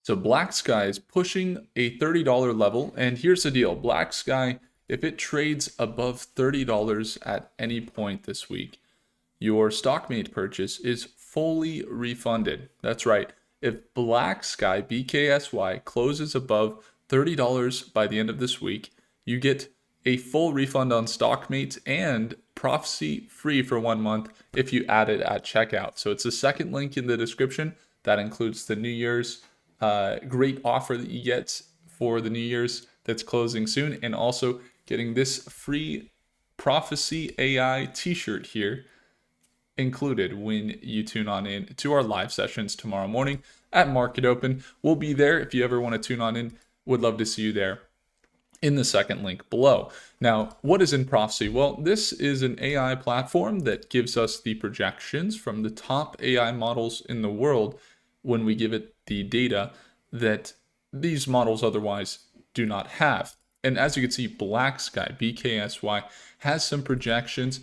So Black Sky is pushing a $30 level, and here's the deal. Black Sky, if it trades above $30 at any point this week, your Stockmate purchase is fully refunded. That's right. If Black Sky BKSY closes above $30 by the end of this week, you get a full refund on Stockmate and Prophecy free for 1 month if you add it at checkout. So it's the second link in the description. That includes the New Year's great offer that you get for the New Year's that's closing soon, and also getting this free Prophecy AI t-shirt here included when you tune on in to our live sessions tomorrow morning at Market Open. We'll be there if you ever want to tune on in. Would love to see you there in the second link below. Now, what is in Prophecy? Well, this is an AI platform that gives us the projections from the top AI models in the world when we give it the data that these models otherwise do not have. And as you can see, Black Sky, BKSY, has some projections,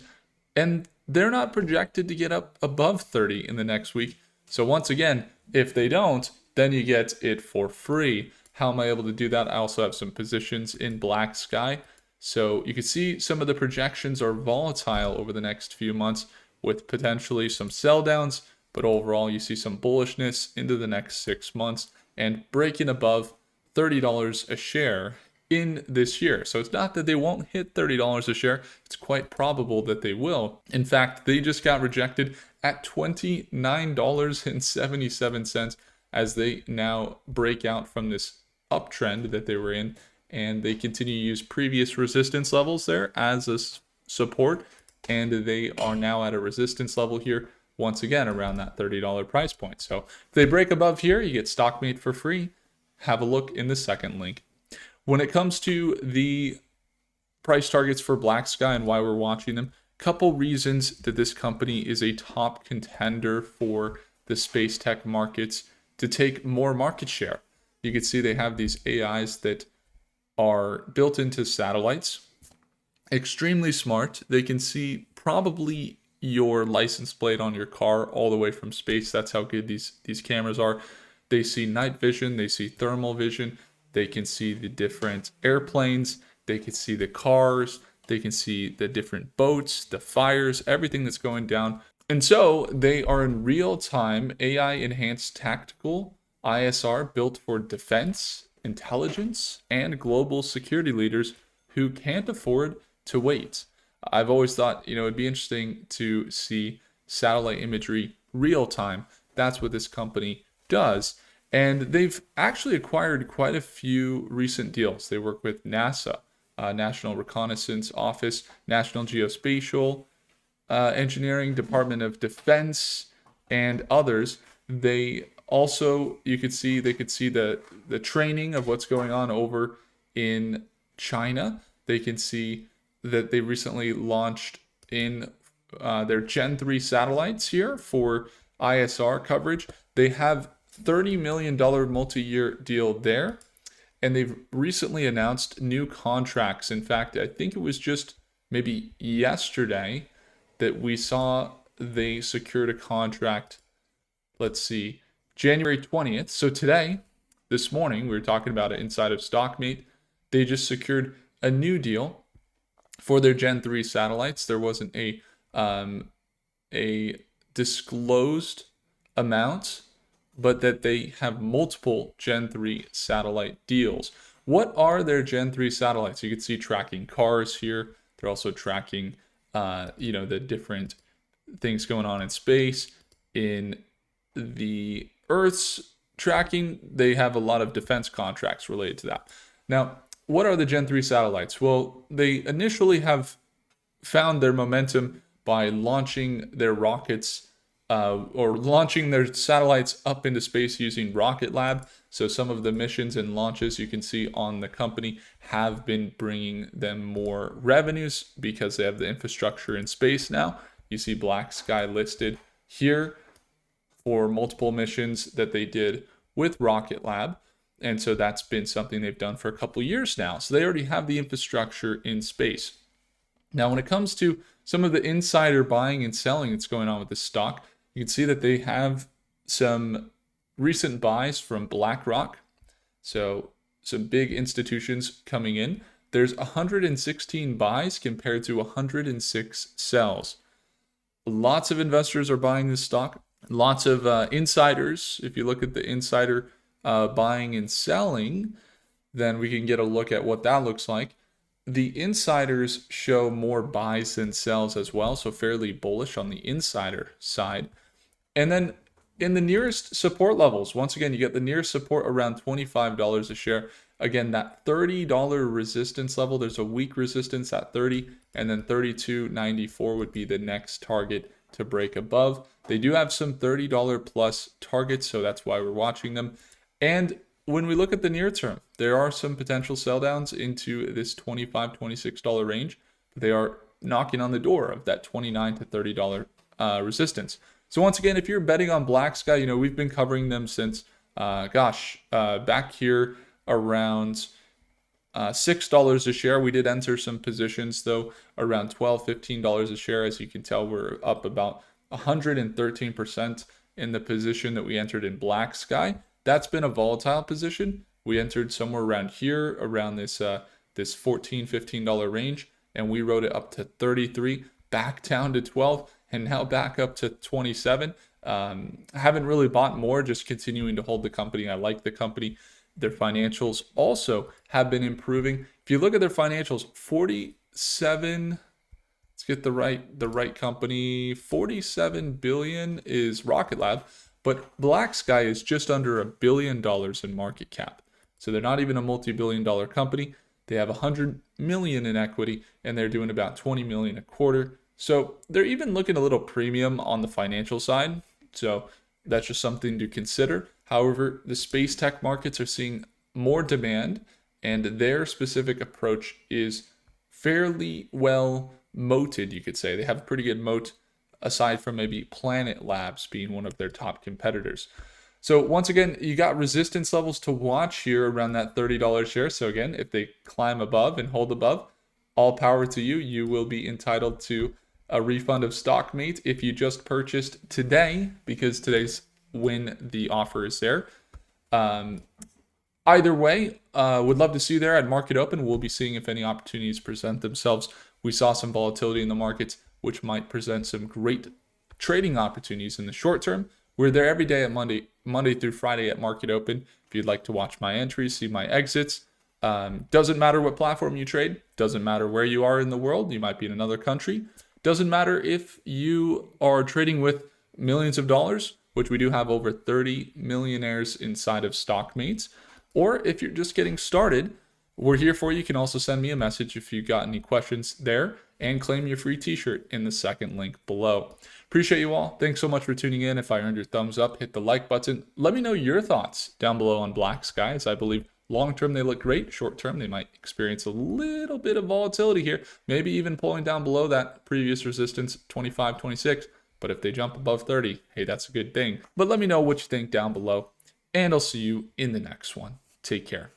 and they're not projected to get up above 30 in the next week. So once again, if they don't, then you get it for free. How am I able to do that? I also have some positions in Black Sky. So you can see some of the projections are volatile over the next few months with potentially some sell downs, but overall you see some bullishness into the next 6 months and breaking above $30 a share in this year. So it's not that they won't hit $30 a share. It's quite probable that they will. In fact, they just got rejected at $29.77 as they now break out from this uptrend that they were in, and they continue to use previous resistance levels there as a support, and they are now at a resistance level here once again around that $30 price point. So if they break above here, you get Stockmate for free. Have a look in the second link. When it comes to the price targets for Black Sky and why we're watching them, couple reasons that this company is a top contender for the space tech markets to take more market share. You can see they have these AIs that are built into satellites, extremely smart. They can see probably your license plate on your car all the way from space. That's how good these cameras are. They see night vision, they see thermal vision, they can see the different airplanes, they can see the cars, they can see the different boats, the fires, everything that's going down. And so they are in real time AI enhanced tactical ISR built for defense, intelligence, and global security leaders who can't afford to wait. I've always thought, it'd be interesting to see satellite imagery real time. That's what this company does. And they've actually acquired quite a few recent deals. They work with NASA, National Reconnaissance Office, National Geospatial Engineering, Department of Defense, and others. They also, they could see the training of what's going on over in China. They can see that they recently launched in their Gen 3 satellites here for ISR coverage. They have $30 million multi-year deal there, and they've recently announced new contracts. In fact, I think it was just maybe yesterday that we saw they secured a contract. Let's see, January 20th. So today, this morning, we were talking about it inside of Stockmate. They just secured a new deal for their Gen 3 satellites. There wasn't a disclosed amount, but that they have multiple Gen 3 satellite deals. What are their Gen 3 satellites? You can see tracking cars here. They're also tracking, the different things going on in space. In the Earth's tracking, they have a lot of defense contracts related to that. Now, what are the Gen 3 satellites? Well, they initially have found their momentum by launching their rockets or launching their satellites up into space using Rocket Lab. So some of the missions and launches you can see on the company have been bringing them more revenues because they have the infrastructure in space now. You see Black Sky listed here for multiple missions that they did with Rocket Lab. And so that's been something they've done for a couple years now. So they already have the infrastructure in space. Now, when it comes to some of the insider buying and selling that's going on with this stock, you can see that they have some recent buys from BlackRock. So some big institutions coming in. There's 116 buys compared to 106 sells. Lots of investors are buying this stock. Lots of insiders. If you look at the insider buying and selling, then we can get a look at what that looks like. The insiders show more buys than sells as well, so fairly bullish on the insider side. And then in the nearest support levels, once again, you get the nearest support around $25 a share. Again, that $30 resistance level, there's a weak resistance at 30, and then 32.94 would be the next target to break above. They do have some $30 plus targets, so that's why we're watching them. And when we look at the near term, there are some potential sell downs into this $25, $26 range. They are knocking on the door of that $29 to $30 resistance. So once again, if you're betting on BlackSky, we've been covering them since, back here around $6 a share. We did enter some positions, though, around $12, $15 a share. As you can tell, we're up about 113% in the position that we entered in BlackSky. That's been a volatile position. We entered somewhere around here, around this $14, $15 range, and we rode it up to 33, back down to 12, and now back up to 27. Haven't really bought more, just continuing to hold the company. I like the company. Their financials also have been improving. If you look at their financials, 47, let's get the right company, 47 billion is Rocket Lab, but BlackSky is just under $1 billion in market cap. So they're not even a multi-billion-dollar company. They have 100 million in equity, and they're doing about 20 million a quarter. So they're even looking a little premium on the financial side. So that's just something to consider. However, the space tech markets are seeing more demand, and their specific approach is fairly well moated, you could say. They have a pretty good moat, aside from maybe Planet Labs being one of their top competitors. So once again, you got resistance levels to watch here around that $30 share. So again, if they climb above and hold above, all power to you. You will be entitled to a refund of Stockmate if you just purchased today, because today's when the offer is there. Either way, would love to see you there at market open. We'll be seeing if any opportunities present themselves. We saw some volatility in the markets, which might present some great trading opportunities in the short term. We're there every day at Monday through Friday at market open. If you'd like to watch my entries, see my exits. Doesn't matter what platform you trade. Doesn't matter where you are in the world. You might be in another country. Doesn't matter if you are trading with millions of dollars, which we do have over 30 millionaires inside of Stockmates. Or if you're just getting started, we're here for you. You can also send me a message if you got any questions there, and claim your free t-shirt in the second link below. Appreciate you all. Thanks so much for tuning in. If I earned your thumbs up, hit the like button. Let me know your thoughts down below on BlackSky, as I believe long term they look great. Short term they might experience a little bit of volatility here, maybe even pulling down below that previous resistance 25, 26. But if they jump above 30, hey, that's a good thing. But let me know what you think down below, and I'll see you in the next one. Take care.